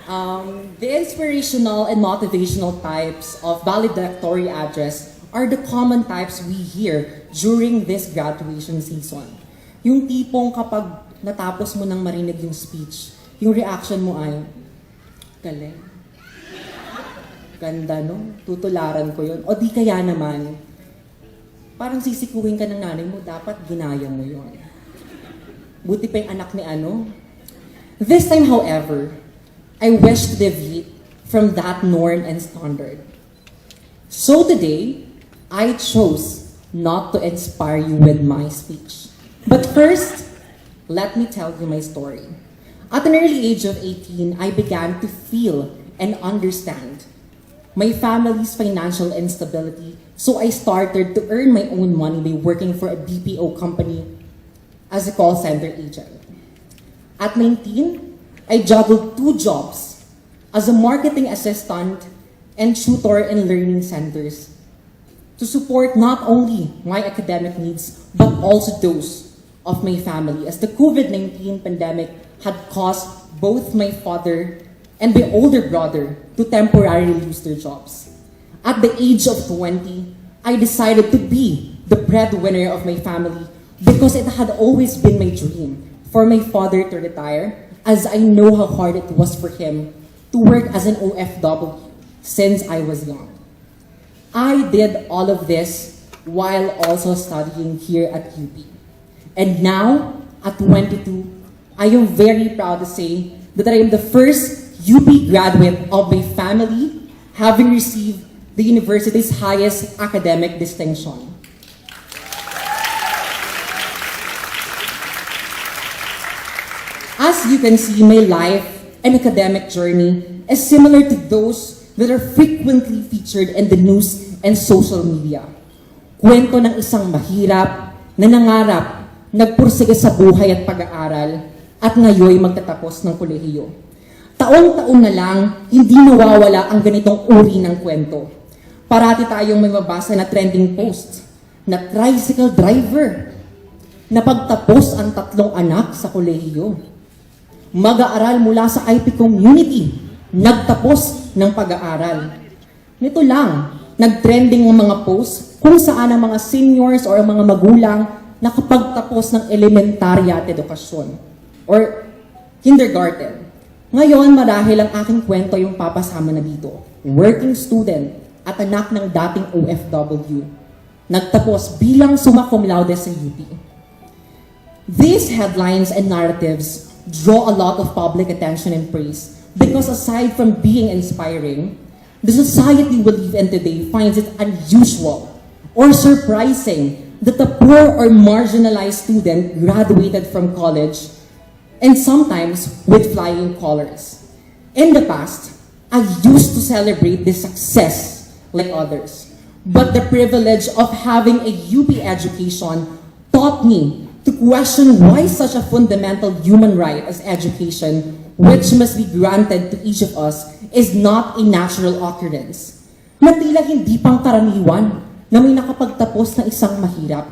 The inspirational and motivational types of valedictory address are the common types we hear during this graduation season. Yung tipong kapag natapos mo nang marinig yung speech, yung reaction mo ay, galing. Ganda, no? Tutularan ko yun. O di kaya naman, parang sisikuhin ka ng nanay mo, dapat ginaya mo yun. Buti pa yung anak ni ano. This time, however, I wish to deviate from that norm and standard. So today, I chose not to inspire you with my speech. But first, let me tell you my story. At an early age of 18, I began to feel and understand my family's financial instability, so I started to earn my own money by working for a BPO company as a call center agent. At 19, I juggled 2 jobs as a marketing assistant and tutor in learning centers to support not only my academic needs but also those of my family, as the COVID-19 pandemic had caused both my father and my older brother to temporarily lose their jobs. At the age of 20, I decided to be the breadwinner of my family because it had always been my dream for my father to retire, as I know how hard it was for him to work as an OFW since I was young. I did all of this while also studying here at UP. And now, at 22, I am very proud to say that I am the first UP graduate of my family, having received the university's highest academic distinction. As you can see, my life and academic journey is similar to those that are frequently featured in the news and social media. Kwento ng isang mahirap na nangarap, nagpursige sa buhay at pag-aaral, at ngayon magtatapos ng kolehiyo. Taon-taon na lang, hindi nawawala ang ganitong uri ng kwento. Parati tayong may mabasa na trending post na tricycle driver na pagtapos ang 3 anak sa kolehiyo. Mag-aaral mula sa IP community, nagtapos ng pag-aaral. Nito lang, nag-trending ang mga posts kung saan ang mga seniors or ang mga magulang nakapagtapos ng elementarya at edukasyon or kindergarten. Ngayon, marahil ang aking kwento yung papasama na dito. Working student at anak ng dating OFW. Nagtapos bilang summa cum laude sa UP. These headlines and narratives draw a lot of public attention and praise because aside from being inspiring, the society we live in today finds it unusual or surprising that a poor or marginalized student graduated from college and sometimes with flying colors. In the past, I used to celebrate this success like others, but the privilege of having a UP education taught me to question why such a fundamental human right as education, which must be granted to each of us, is not a natural occurrence. Na tila hindi pang karaniwan na may nakapagtapos na isang mahirap.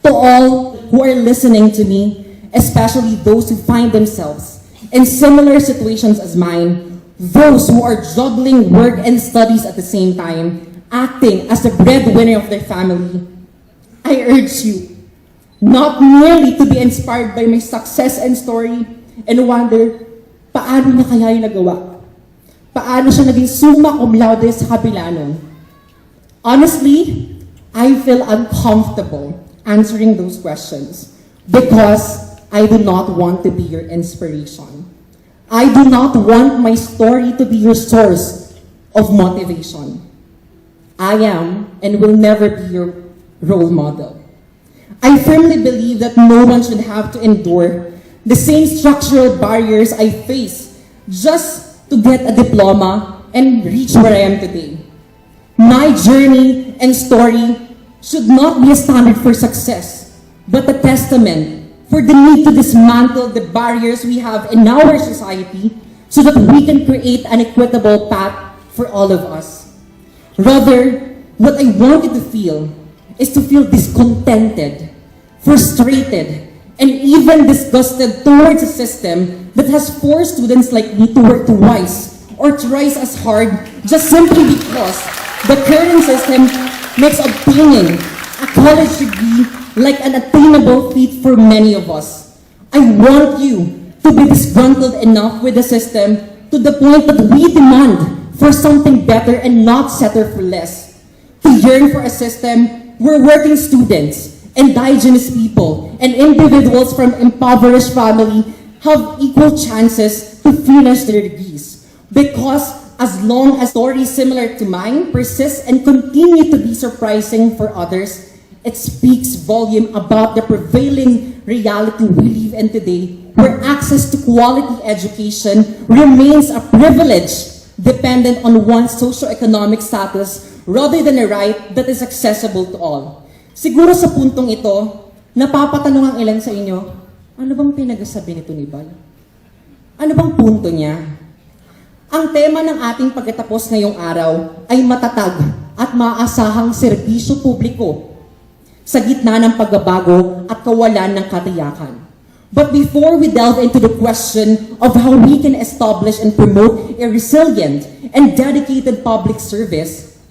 To all who are listening to me, especially those who find themselves in similar situations as mine, those who are juggling work and studies at the same time, acting as the breadwinner of their family, I urge you not merely to be inspired by my success and story and wonder, paano niya kaya yung nagawa? Paano siya naging summa cum laude sa kabila nun? Honestly, I feel uncomfortable answering those questions because I do not want to be your inspiration. I do not want my story to be your source of motivation. I am and will never be your role model. I firmly believe that no one should have to endure the same structural barriers I face just to get a diploma and reach where I am today. My journey and story should not be a standard for success, but a testament for the need to dismantle the barriers we have in our society so that we can create an equitable path for all of us. Rather, what I want you to feel is to feel discontented, frustrated, and even disgusted towards a system that has forced students like me to work twice or thrice as hard just simply because the current system makes obtaining a college degree like an attainable feat for many of us. I want you to be disgruntled enough with the system to the point that we demand for something better and not settle for less. To yearn for a system where working students, indigenous people, and individuals from impoverished families have equal chances to finish their degrees. Because as long as stories similar to mine persist and continue to be surprising for others, it speaks volume about the prevailing reality we live in today, where access to quality education remains a privilege dependent on one's socioeconomic status rather than a right that is accessible to all. Siguro sa puntong ito, napapatanong ang ilan sa inyo, ano bang pinagsasabi nito ni Bal? Ano bang punto niya? Ang tema ng ating pagkatapos ngayong araw ay matatag at maaasahang serbisyo publiko sa gitna ng pagbabago at kawalan ng katiyakan. But before we delve into the question of how we can establish and promote a resilient and dedicated public service,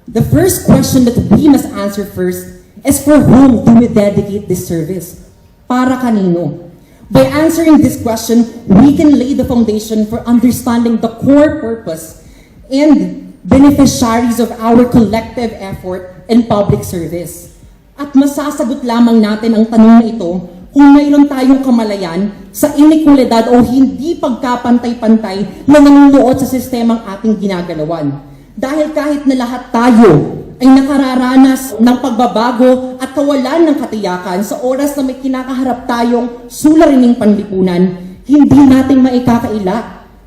the first question that we must answer first is for whom do we dedicate this service? Para kanino? By answering this question, we can lay the foundation for understanding the core purpose and beneficiaries of our collective effort in public service. At masasagot lamang natin ang tanong na ito kung mayroon tayong kamalayan sa inekwalidad o hindi pagkapantay-pantay na nanunuot sa sistemang ating ginagalawan. Dahil kahit na lahat tayo ay nakararanas ng pagbabago at kawalan ng katiyakan sa oras na may kinakaharap tayong sularining panlipunan, hindi natin maikakaila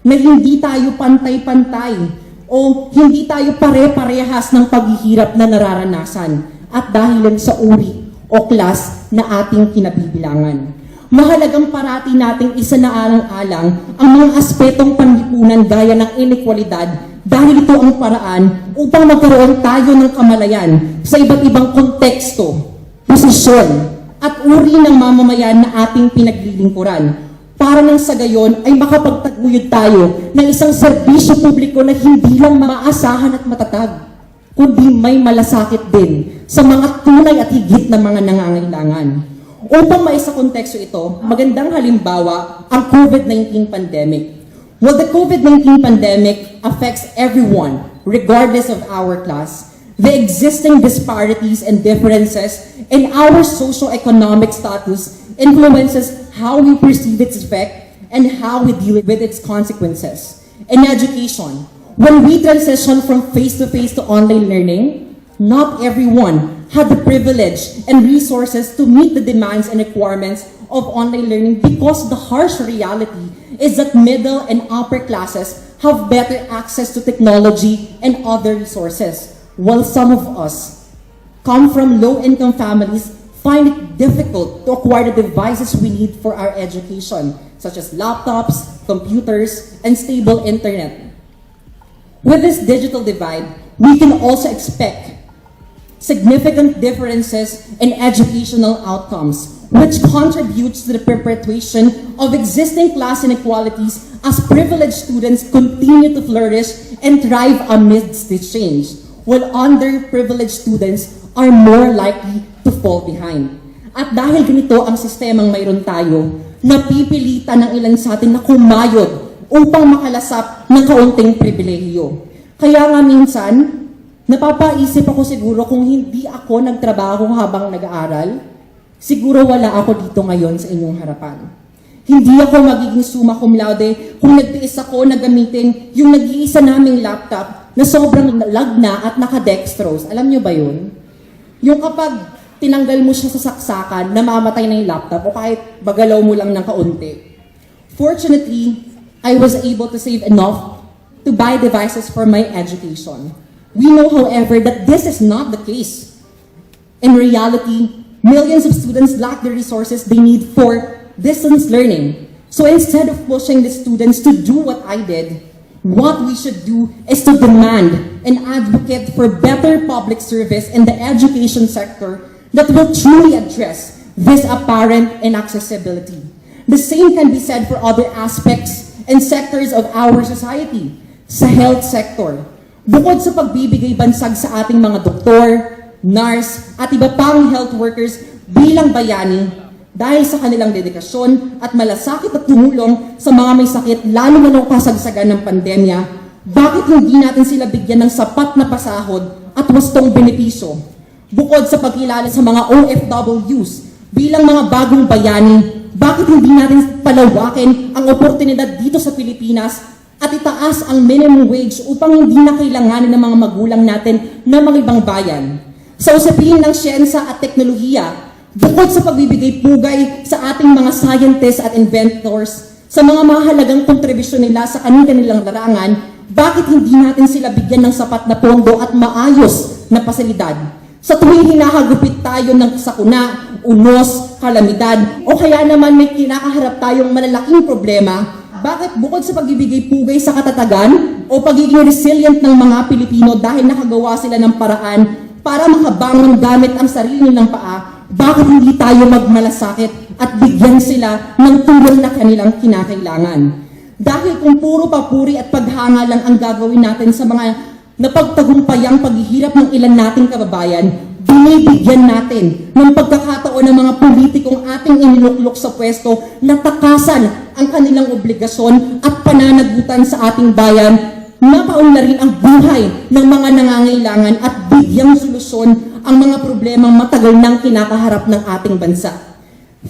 na hindi tayo pantay-pantay o hindi tayo pare-parehas ng paghihirap na nararanasan at dahilan sa uri o klas na ating kinabibilangan. Mahalagang parati nating isanaalang-alang ang mga aspetong panlipunan gaya ng inekwalidad dahil ito ang paraan upang magkaroon tayo ng kamalayan sa iba't ibang konteksto, posisyon, at uri ng mamamayan na ating pinaglilingkuran para nang sa gayon ay makapagtaguyod tayo ng isang serbisyo publiko na hindi lang maasahan at matatag, kundi may malasakit din sa mga tunay at higit na mga nangangailangan. Upang maisa konteksto ito, magandang halimbawa ang COVID-19 pandemic. While the COVID-19 pandemic affects everyone, regardless of our class, the existing disparities and differences in our socio-economic status influences how we perceive its effect and how we deal with its consequences. In education, when we transition from face-to-face to online learning, not everyone had the privilege and resources to meet the demands and requirements of online learning because the harsh reality is that middle and upper classes have better access to technology and other resources, while some of us come from low-income families find it difficult to acquire the devices we need for our education, such as laptops, computers, and stable internet. With this digital divide, we can also expect significant differences in educational outcomes, which contributes to the perpetuation of existing class inequalities as privileged students continue to flourish and thrive amidst this change, while underprivileged students are more likely to fall behind. At dahil ganito ang sistemang mayroon tayo, napipilitan ng ilan sa atin na kumayod upang makalasap ng kaunting pribilehiyo. Kaya nga minsan, napapaisip ako siguro kung hindi ako nagtrabaho habang nag-aaral, siguro wala ako dito ngayon sa inyong harapan. Hindi ako magiging summa cum laude kung nagtiis ako na gamitin yung nag-iisa naming laptop na sobrang lag na at naka-dextrose. Alam nyo ba yun? Yung kapag tinanggal mo siya sa saksakan, namamatay na yung laptop o kahit bagalaw mo lang ng kaunti. Fortunately, I was able to save enough to buy devices for my education. We know, however, that this is not the case. In reality, millions of students lack the resources they need for distance learning. So instead of pushing the students to do what I did, what we should do is to demand and advocate for better public service in the education sector that will truly address this apparent inaccessibility. The same can be said for other aspects and sectors of our society. Sa health sector, bukod sa pagbibigay bansag sa ating mga doktor, nurse, at iba pang health workers bilang bayani, dahil sa kanilang dedikasyon at malasakit at tumulong sa mga may sakit lalo na nung kasagsagan ng pandemya, bakit hindi natin sila bigyan ng sapat na pasahod at wastong benepisyo? Bukod sa pagkilala sa mga OFWs bilang mga bagong bayani, bakit hindi natin palawakin ang oportunidad dito sa Pilipinas at itaas ang minimum wage upang hindi na kailanganin ng mga magulang natin na mga ibang bayan? Sa usapin ng siyensa at teknolohiya, bukod sa pagbibigay pugay sa ating mga scientists at inventors, sa mga mahalagang kontribusyon nila sa kanilang larangan, bakit hindi natin sila bigyan ng sapat na pondo at maayos na pasilidad? Sa tuwing hinahagupit tayo ng sakuna, unos, kalamidad, o kaya naman may kinakaharap tayong malalaking problema, bakit bukod sa pagbibigay pugay sa katatagan o pagiging resilient ng mga Pilipino dahil nakagawa sila ng paraan para makabangon gamit ang sarili nilang paa, bakit hindi tayo magmalasakit at bigyan sila ng tulong na kanilang kinakailangan? Dahil kung puro papuri at paghanga lang ang gagawin natin sa mga napagtagumpayang paghihirap ng ilan nating kababayan, binibigyan natin ng pagkakataon ng mga politikong ating iniluklok sa pwesto na takasan ang kanilang obligasyon at pananagutan sa ating bayan na paunlarin ang buhay ng mga nangangailangan at bigyang solusyon ang mga problemang matagal nang kinakaharap ng ating bansa.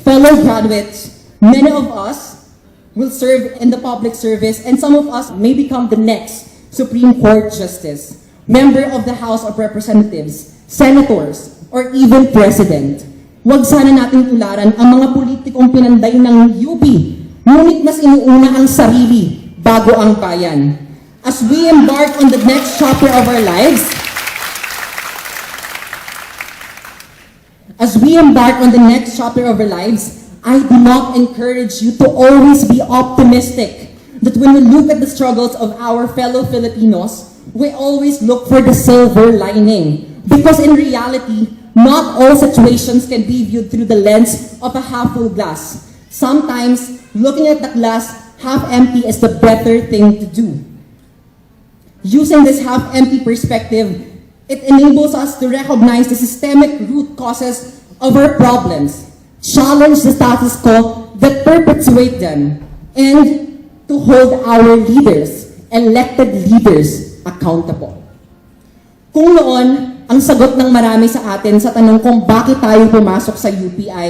Fellow graduates, many of us will serve in the public service and some of us may become the next Supreme Court Justice, member of the House of Representatives, senators, or even president. Huwag sana nating tularan ang mga politikong pinanday ng UP, ngunit mas inuuna ang sarili bago ang bayan. As we embark on the next chapter of our lives, I do not encourage you to always be optimistic that when we look at the struggles of our fellow Filipinos, we always look for the silver lining. Because in reality, not all situations can be viewed through the lens of a half-full glass. Sometimes, looking at the glass half empty is the better thing to do. Using this half-empty perspective, it enables us to recognize the systemic root causes of our problems, challenge the status quo that perpetuate them, and to hold our leaders, elected leaders, accountable. Kung noon, ang sagot ng marami sa atin sa tanong kung bakit tayo pumasok sa UPI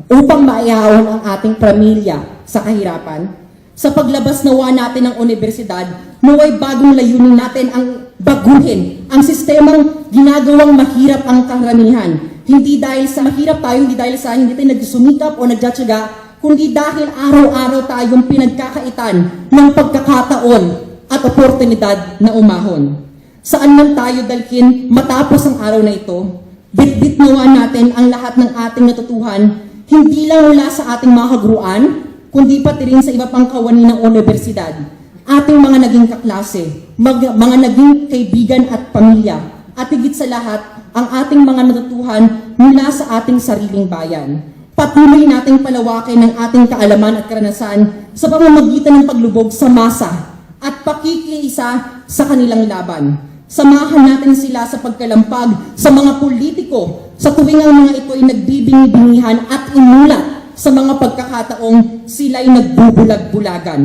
upang maihahon ang ating pamilya sa kahirapan, sa paglabas nawa natin ng universidad, naway bagong layunin natin ang baguhin ang sistemang ginagawang mahirap ang karamihan. Hindi dahil sa mahirap tayo, hindi dahil sa hindi tayo nagsumikap o nagtsatsaga, kundi dahil araw-araw tayong pinagkakaitan ng pagkakataon at oportunidad na umahon. Saan man tayo dalhin matapos ang araw na ito, bitbit nawa natin ang lahat ng ating natutuhan, hindi lang mula sa ating mga kaguruan, kundi pati rin sa iba pang kawani ng universidad, ating mga naging kaklase, mga naging kaibigan at pamilya, at higit sa lahat, ang ating mga natutuhan mula sa ating sariling bayan. Patuloy nating palawakin ng ating kaalaman at karanasan sa pamamagitan ng paglubog sa masa at pakikiisa sa kanilang laban. Samahan natin sila sa pagkalampag sa mga politiko sa tuwing ang mga ito ay nagbibingi-bingihan at inulat sa mga pagkakataong sila'y nagbubulag-bulagan.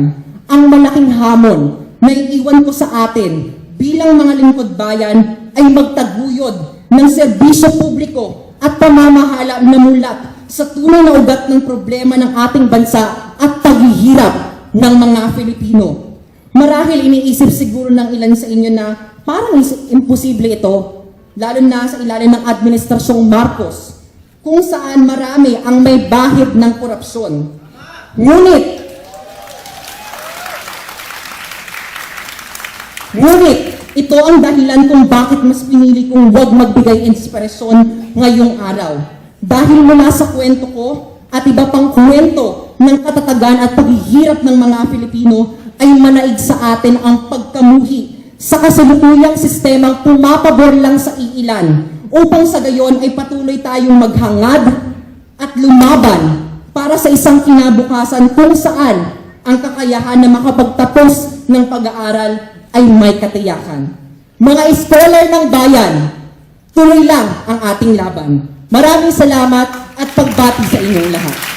Ang malaking hamon na iiwan ko sa atin bilang mga lingkod bayan ay magtaguyod ng serbisyo publiko at pamamahala na mulat sa tunay na ugat ng problema ng ating bansa at paghihirap ng mga Filipino. Marahil iniisip siguro ng ilan sa inyo na parang imposible ito, lalo na sa ilalim ng Administrasyong Marcos, kung saan marami ang may bahid ng korupsyon. Ngunit, ito ang dahilan kung bakit mas pinili kong huwag magbigay inspirasyon ngayong araw. Dahil mula sa kwento ko at iba pang kwento ng katatagan at paghihirap ng mga Filipino ay manaig sa atin ang pagkamuhi sa kasalukuyang sistemang pumapabor lang sa iilan upang sa gayon ay patuloy tayong maghangad at lumaban para sa isang kinabukasan kung saan ang kakayahan na makapagtapos ng pag-aaral ay may katiyakan. Mga scholar ng bayan, tuloy lang ang ating laban. Maraming salamat at pagbati sa inyong lahat.